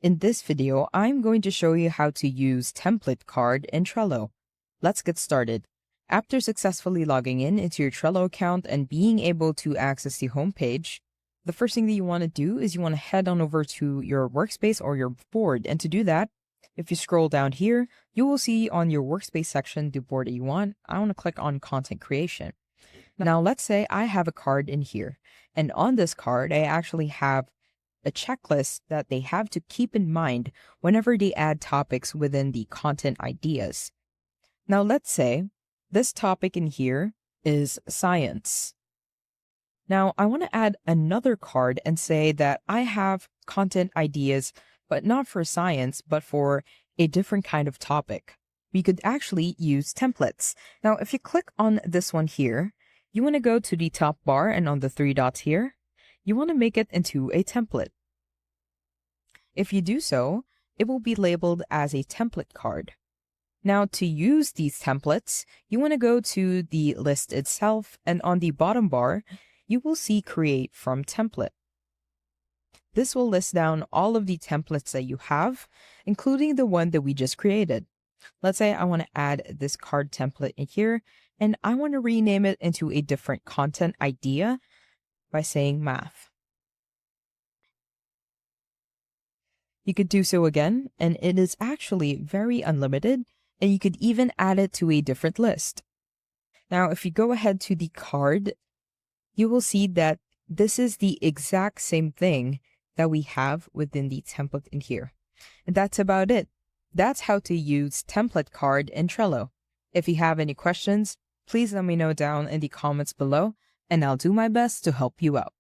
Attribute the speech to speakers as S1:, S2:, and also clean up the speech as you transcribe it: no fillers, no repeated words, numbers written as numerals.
S1: In this video, I'm going to show you how to use template card in Trello. Let's get started. After successfully logging in into your Trello account and being able to access the home page, the first thing that you want to do is you want to head on over to your workspace or your board. And to do that, if you scroll down here, you will see on your workspace section the board that you want. I want to click on content creation. Now, let's say I have a card in here, and on this card, I actually have a checklist that they have to keep in mind whenever they add topics within the content ideas. Now, let's say this topic in here is science. Now, I want to add another card and say that I have content ideas, but not for science, but for a different kind of topic. We could actually use templates. Now, if you click on this one here, you want to go to the top bar and on the three dots here, you want to make it into a template. If you do so, it will be labeled as a template card. Now, to use these templates, you want to go to the list itself, and on the bottom bar, you will see Create from Template. This will list down all of the templates that you have, including the one that we just created. Let's say I want to add this card template in here, and I want to rename it into a different content idea by saying math. You could do so again, and it is actually very unlimited, and you could even add it to a different list. Now, if you go ahead to the card, you will see that this is the exact same thing that we have within the template in here. And that's about it. That's how to use template card in Trello. If you have any questions, please let me know down in the comments below, and I'll do my best to help you out.